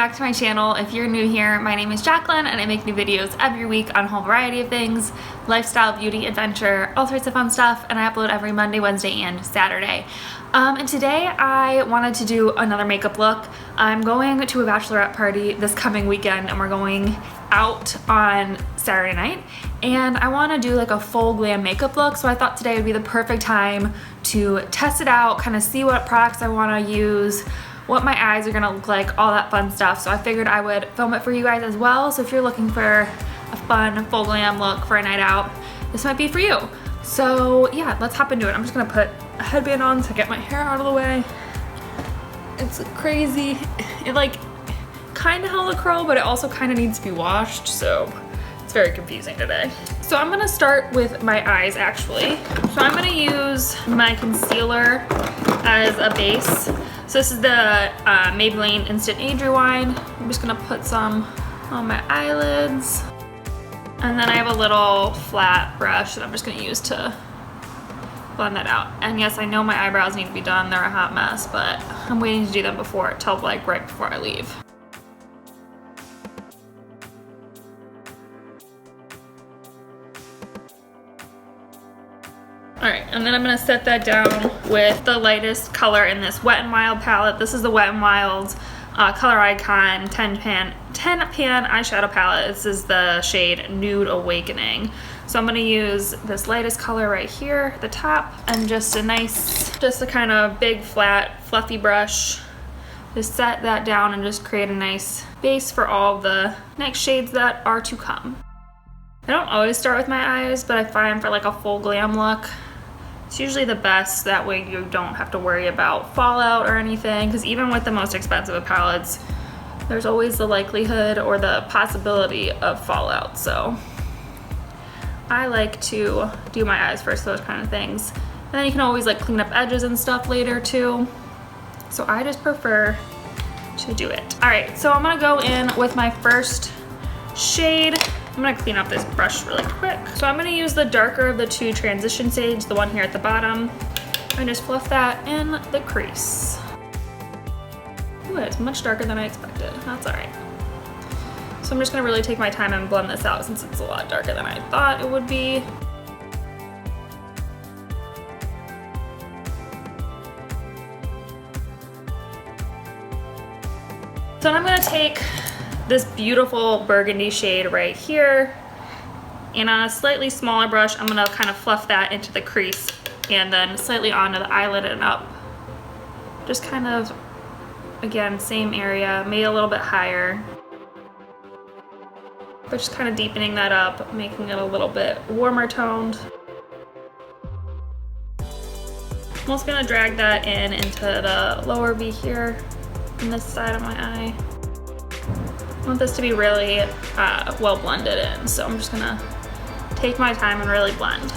back to my channel. If you're new here, my name is Jacqueline and I make new videos every week on a whole variety of things, lifestyle, beauty, adventure, all sorts of fun stuff, and I upload every Monday, Wednesday, and Saturday. And today I wanted to do another makeup look. I'm going to a bachelorette party this coming weekend and we're going out on Saturday night, and I want to do like a full glam makeup look, so I thought today would be the perfect time to test it out, kind of see what products I want to use, what my eyes are gonna look like, all that fun stuff. So I figured I would film it for you guys as well. So if you're looking for a fun full glam look for a night out, this might be for you. So yeah, let's hop into it. I'm just gonna put a headband on to get my hair out of the way. It's crazy. It like kind of held a curl, but it also kind of needs to be washed, so it's very confusing today. So I'm gonna start with my eyes actually. So I'm gonna use my concealer as a base. So this is the Maybelline Instant Age Rewind. I'm just gonna put some on my eyelids. And then I have a little flat brush that I'm just gonna use to blend that out. And yes, I know my eyebrows need to be done. They're a hot mess, but I'm waiting to do them till like right before I leave. Alright, and then I'm going to set that down with the lightest color in this Wet n Wild palette. This is the Wet n Wild Color Icon 10 pan eyeshadow palette. This is the shade Nude Awakening. So I'm going to use this lightest color right here at the top, and just a kind of big, flat, fluffy brush. Just set that down and just create a nice base for all the next shades that are to come. I don't always start with my eyes, but I find for like a full glam look, it's usually the best. That way you don't have to worry about fallout or anything, because even with the most expensive of palettes, there's always the likelihood or the possibility of fallout. So I like to do my eyes first, those kind of things. And then you can always like clean up edges and stuff later too. So I just prefer to do it. All right, so I'm gonna go in with my first shade. I'm gonna clean up this brush really quick. So I'm gonna use the darker of the two transition shades, the one here at the bottom, and just fluff that in the crease. Ooh, it's much darker than I expected. That's all right. So I'm just gonna really take my time and blend this out since it's a lot darker than I thought it would be. So I'm gonna take this beautiful burgundy shade right here, and on a slightly smaller brush, I'm gonna kind of fluff that into the crease and then slightly onto the eyelid and up. Just kind of, again, same area, maybe a little bit higher, but just kind of deepening that up, making it a little bit warmer toned. I'm also gonna drag that into the lower V here on this side of my eye. I want this to be really well blended in, so I'm just gonna take my time and really blend.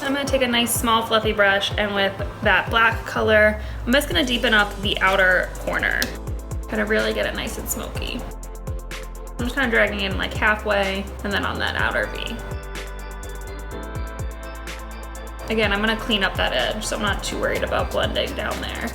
I'm gonna take a nice small fluffy brush, and with that black color, I'm just gonna deepen up the outer corner. Gotta really get it nice and smoky. I'm just kind of dragging in like halfway and then on that outer V. Again, I'm gonna clean up that edge, so I'm not too worried about blending down there.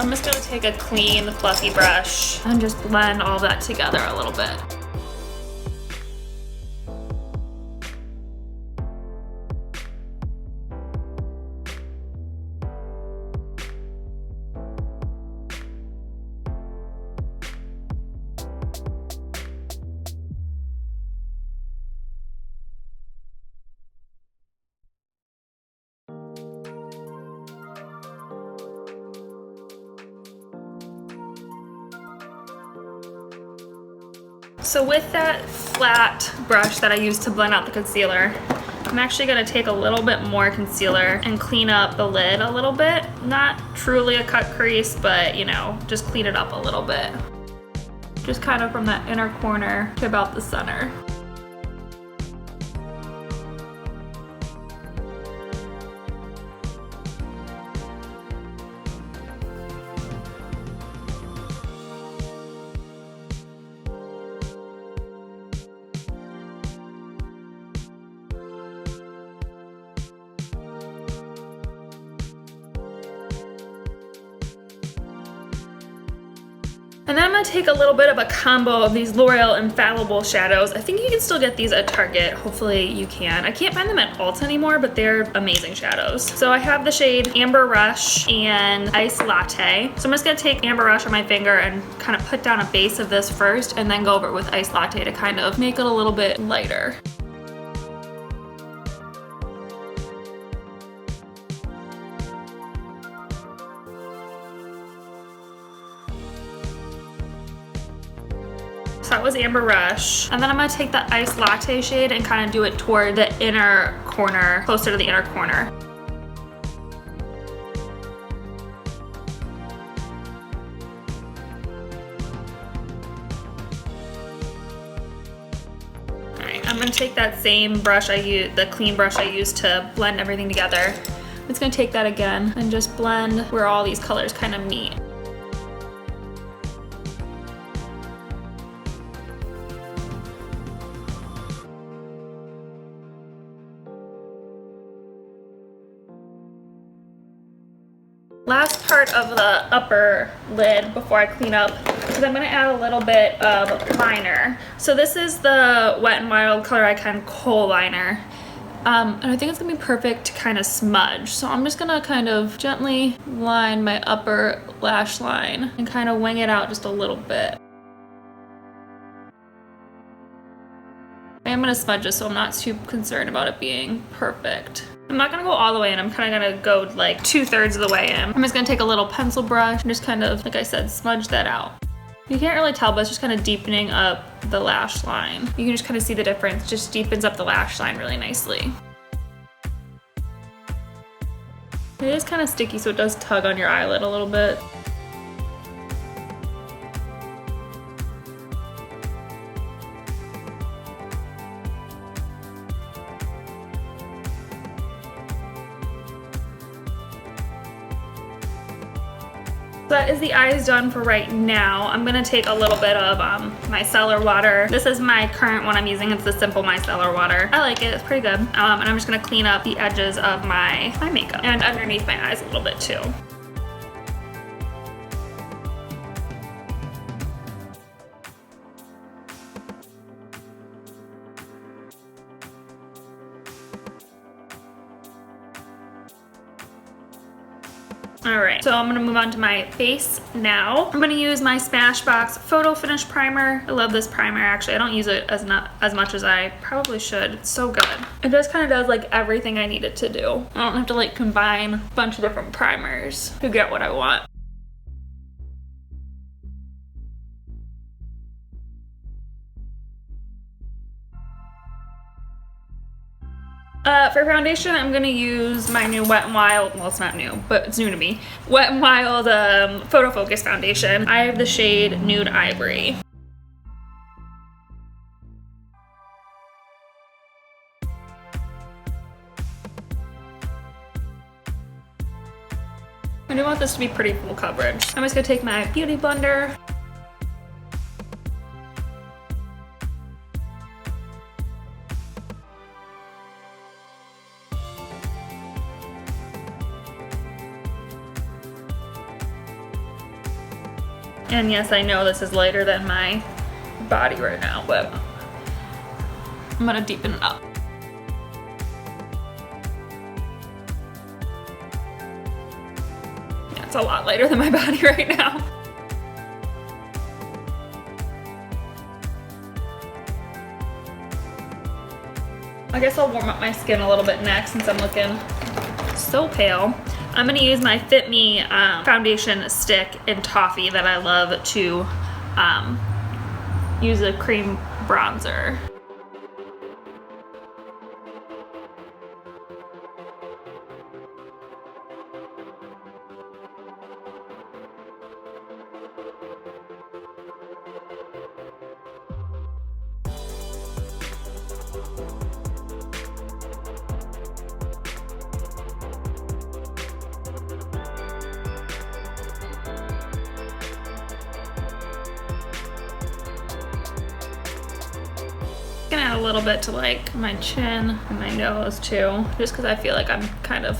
I'm just gonna take a clean, fluffy brush and just blend all that together a little bit. So with that flat brush that I used to blend out the concealer, I'm actually gonna take a little bit more concealer and clean up the lid a little bit. Not truly a cut crease, but you know, just clean it up a little bit. Just kind of from that inner corner to about the center. And then I'm gonna take a little bit of a combo of these L'Oreal Infallible shadows. I think you can still get these at Target. Hopefully you can. I can't find them at Ulta anymore, but they're amazing shadows. So I have the shade Amber Rush and Ice Latte. So I'm just gonna take Amber Rush on my finger and kind of put down a base of this first and then go over it with Ice Latte to kind of make it a little bit lighter. So that was Amber Rush. And then I'm gonna take the Ice Latte shade and kind of do it toward the inner corner, closer to the inner corner. All right, I'm gonna take that same brush I used, the clean brush I used to blend everything together. I'm just gonna take that again and just blend where all these colors kind of meet. Last part of the upper lid before I clean up is I'm gonna add a little bit of liner. So this is the Wet n Wild Color Icon Kohl liner. And I think it's gonna be perfect to kind of smudge. So I'm just gonna kind of gently line my upper lash line and kind of wing it out just a little bit. I am gonna smudge this, so I'm not too concerned about it being perfect. I'm not gonna go all the way in, I'm kind of gonna go like 2/3 of the way in. I'm just gonna take a little pencil brush and just kind of, like I said, smudge that out. You can't really tell, but it's just kind of deepening up the lash line. You can just kind of see the difference, it just deepens up the lash line really nicely. It is kind of sticky, so it does tug on your eyelid a little bit. That is the eyes done for right now. I'm gonna take a little bit of micellar water. This is my current one I'm using. It's the Simple Micellar Water. I like it, it's pretty good. And I'm just gonna clean up the edges of my makeup and underneath my eyes a little bit too. Alright, so I'm going to move on to my face now. I'm going to use my Smashbox Photo Finish Primer. I love this primer actually. I don't use it as much as I probably should. It's so good. It just kind of does like everything I need it to do. I don't have to like combine a bunch of different primers to get what I want. For foundation, I'm gonna use my new Wet n Wild, well it's not new, but it's new to me, Wet n Wild Photo Focus Foundation. I have the shade Nude Ivory. I do want this to be pretty full coverage. I'm just gonna take my Beauty Blender. And yes, I know this is lighter than my body right now, but I'm gonna deepen it up. Yeah, it's a lot lighter than my body right now. I guess I'll warm up my skin a little bit next since I'm looking so pale. I'm gonna use my Fit Me foundation stick in Toffee that I love to use a cream bronzer. I'm gonna add a little bit to like my chin and my nose too, just because I feel like I'm kind of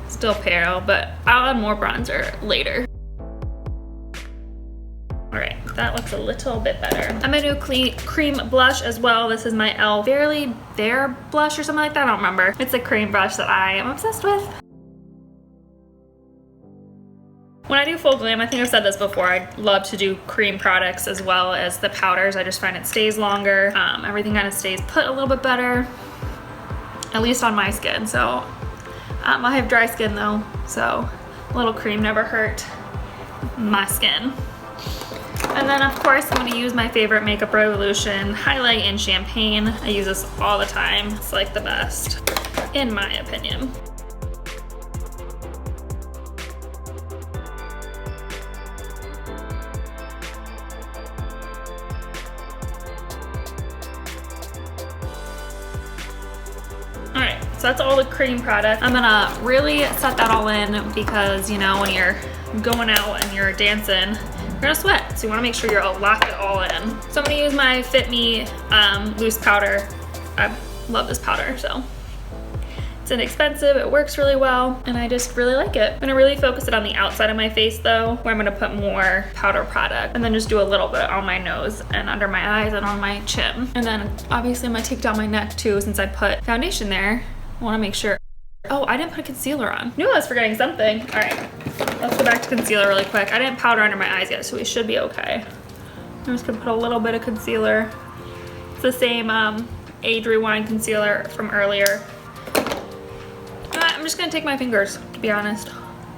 still pale, but I'll add more bronzer later. All right, that looks a little bit better. I'm gonna do cream blush as well. This is my e.l.f. Barely There blush or something like that, I don't remember. It's a cream brush that I am obsessed with. When I do full glam, I think I've said this before, I love to do cream products as well as the powders. I just find it stays longer. Everything kind of stays put a little bit better, at least on my skin. So I have dry skin though, so a little cream never hurt my skin. And then of course I'm gonna use my favorite Makeup Revolution Highlight in Champagne. I use this all the time. It's like the best, in my opinion. Alright, so that's all the cream product. I'm gonna really set that all in because, you know, when you're going out and you're dancing, you're gonna sweat. So you wanna make sure you're lock it all in. So I'm gonna use my Fit Me loose powder. I love this powder, so. It's inexpensive, it works really well, and I just really like it. I'm gonna really focus it on the outside of my face though, where I'm gonna put more powder product, and then just do a little bit on my nose and under my eyes and on my chin. And then obviously I'm gonna take down my neck too, since I put foundation there. I wanna make sure. Oh, I didn't put concealer on. Knew I was forgetting something. All right, let's go back to concealer really quick. I didn't powder under my eyes yet, so we should be okay. I'm just gonna put a little bit of concealer. It's the same Age Rewind concealer from earlier. I'm just gonna take my fingers, to be honest.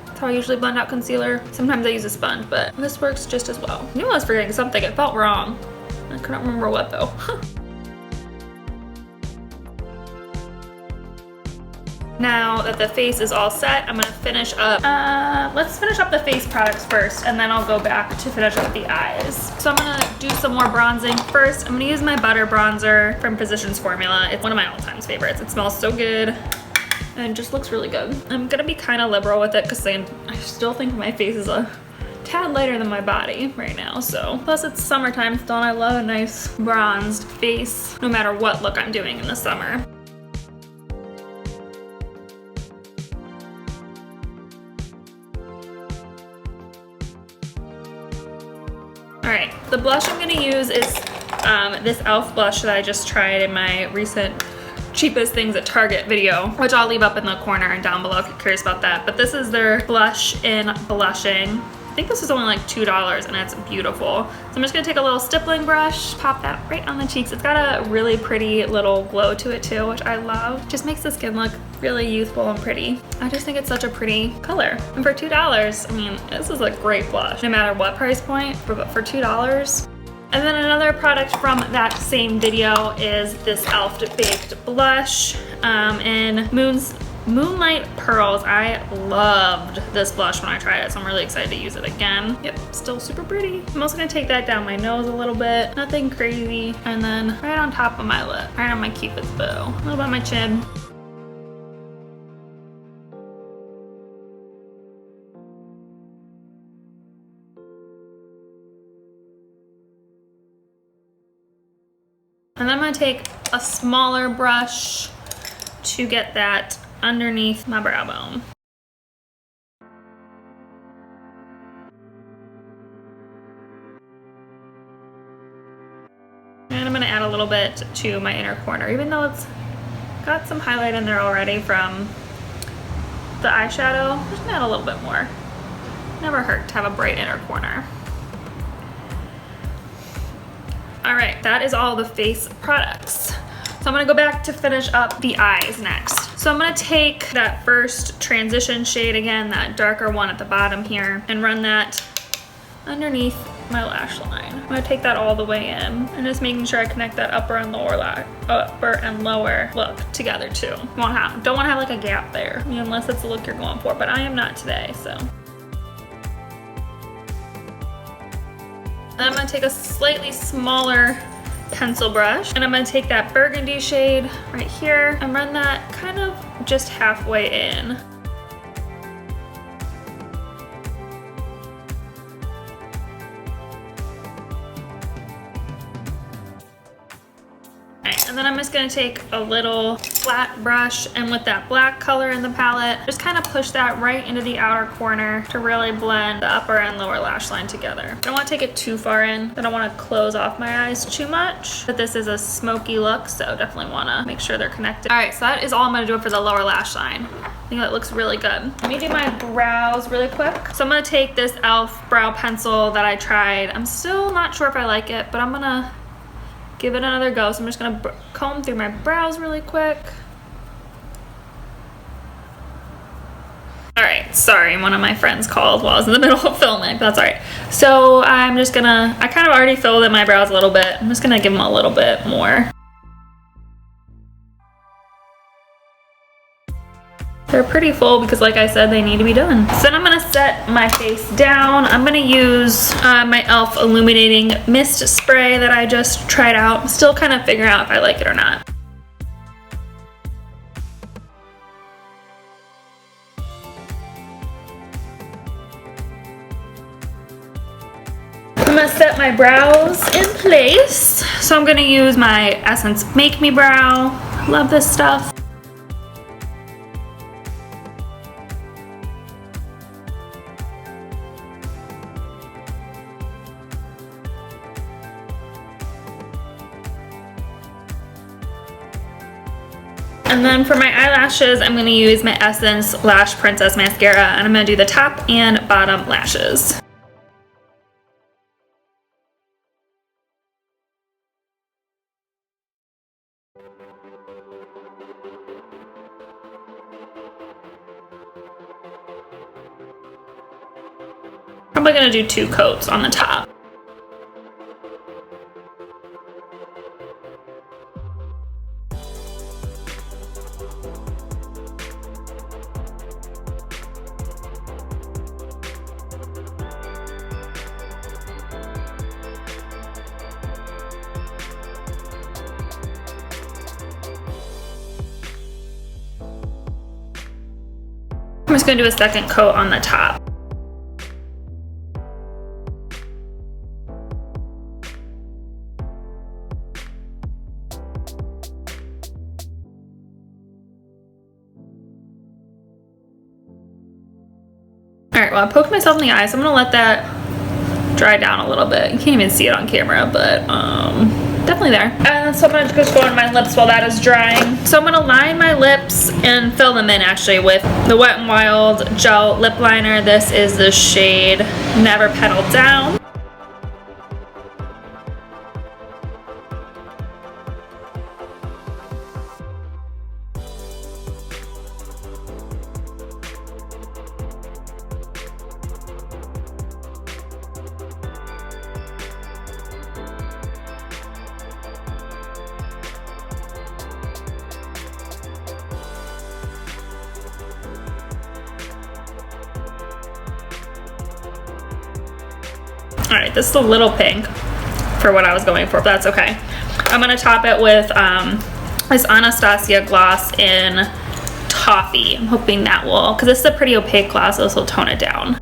That's how I usually blend out concealer. Sometimes I use a sponge, but this works just as well. I knew I was forgetting something, it felt wrong. I couldn't remember what though. Now that the face is all set, I'm gonna finish up, let's finish up the face products first, and then I'll go back to finish up the eyes. So I'm gonna do some more bronzing. First, I'm gonna use my Butter Bronzer from Physicians Formula. It's one of my all-time favorites. It smells so good. And it just looks really good. I'm gonna be kind of liberal with it because I still think my face is a tad lighter than my body right now, so. Plus it's summertime still, and I love a nice bronzed face no matter what look I'm doing in the summer. All right, the blush I'm gonna use is this e.l.f. blush that I just tried in my recent cheapest things at Target video, which I'll leave up in the corner and down below if you're curious about that. But this is their blush in Blushing. I think this is only like $2 and it's beautiful. So I'm just gonna take a little stippling brush, pop that right on the cheeks. It's got a really pretty little glow to it too, which I love. Just makes the skin look really youthful and pretty. I just think it's such a pretty color. And for $2, I mean, this is a great blush, no matter what price point, but for $2. And then another product from that same video is this e.l.f. Baked Blush in Moonlight Pearls. I loved this blush when I tried it, so I'm really excited to use it again. Yep, still super pretty. I'm also gonna take that down my nose a little bit, nothing crazy. And then right on top of my lip, right on my Cupid's bow, a little bit on my chin. And then I'm gonna take a smaller brush to get that underneath my brow bone. And I'm gonna add a little bit to my inner corner, even though it's got some highlight in there already from the eyeshadow. I'm just gonna add a little bit more. Never hurt to have a bright inner corner. All right, that is all the face products. So I'm gonna go back to finish up the eyes next. So I'm gonna take that first transition shade again, that darker one at the bottom here, and run that underneath my lash line. I'm gonna take that all the way in and just making sure I connect that upper and lower look together too. Don't want to have like a gap there, I mean, unless that's the look you're going for, but I am not today, so. Then I'm gonna take a slightly smaller pencil brush and I'm gonna take that burgundy shade right here and run that kind of just halfway in. And then I'm just gonna take a little flat brush and with that black color in the palette, just kind of push that right into the outer corner to really blend the upper and lower lash line together. I don't want to take it too far in. I don't want to close off my eyes too much, but this is a smoky look, so definitely want to make sure they're connected. All right, so that is all I'm gonna do for the lower lash line. I think that looks really good. Let me do my brows really quick. So I'm gonna take this e.l.f. brow pencil that I tried. I'm still not sure if I like it, but I'm gonna give it another go. So I'm just gonna comb through my brows really quick. All right, sorry, one of my friends called while I was in the middle of filming. That's all right. So I'm just gonna, I kind of already filled in my brows a little bit. I'm just gonna give them a little bit more. They're pretty full because like I said, they need to be done. So then I'm gonna set my face down. I'm gonna use my e.l.f. Illuminating Mist Spray that I just tried out. I'm still kind of figuring out if I like it or not. I'm gonna set my brows in place. So I'm gonna use my Essence Make Me Brow. Love this stuff. And then for my eyelashes, I'm gonna use my Essence Lash Princess Mascara, and I'm gonna do the top and bottom lashes. Probably gonna do 2 coats on the top. I'm just gonna do a second coat on the top. All right, well, I poked myself in the eye, so I'm gonna let that dry down a little bit. You can't even see it on camera, but definitely there. And so I'm gonna just go on my lips while that is drying. So I'm gonna line my lips and fill them in actually with the Wet n Wild Gel Lip Liner. This is the shade Never Pedal Down. All right, this is a little pink for what I was going for, but that's okay. I'm gonna top it with this Anastasia gloss in Toffee. I'm hoping that will, because this is a pretty opaque gloss, so this will tone it down.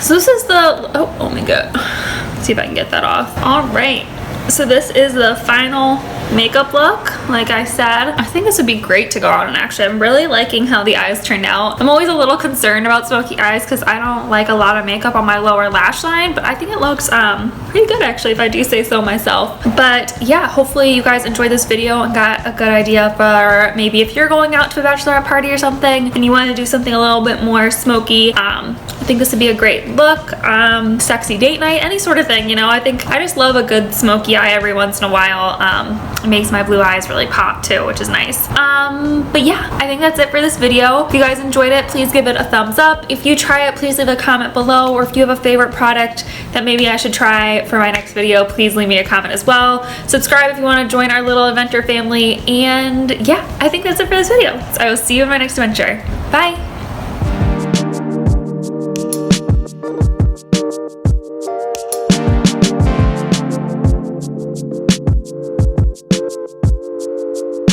So this is the, oh my god, let's see if I can get that off. All right, so this is the final makeup look, like I said. I think this would be great to go out in actually. I'm really liking how the eyes turned out. I'm always a little concerned about smoky eyes because I don't like a lot of makeup on my lower lash line, but I think it looks pretty good actually, if I do say so myself. But yeah, hopefully you guys enjoyed this video and got a good idea for maybe if you're going out to a bachelorette party or something and you want to do something a little bit more smoky. I think this would be a great look. Sexy date night, any sort of thing, you know. I just love a good smoky eye every once in a while. It makes my blue eyes really pop too, which is nice. But yeah, I think that's it for this video. If you guys enjoyed it, please give it a thumbs up. If you try it, please leave a comment below, or if you have a favorite product that maybe I should try for my next video, please leave me a comment as well. Subscribe if you want to join our little adventure family, and yeah, I think that's it for this video. So I will see you in my next adventure. Bye!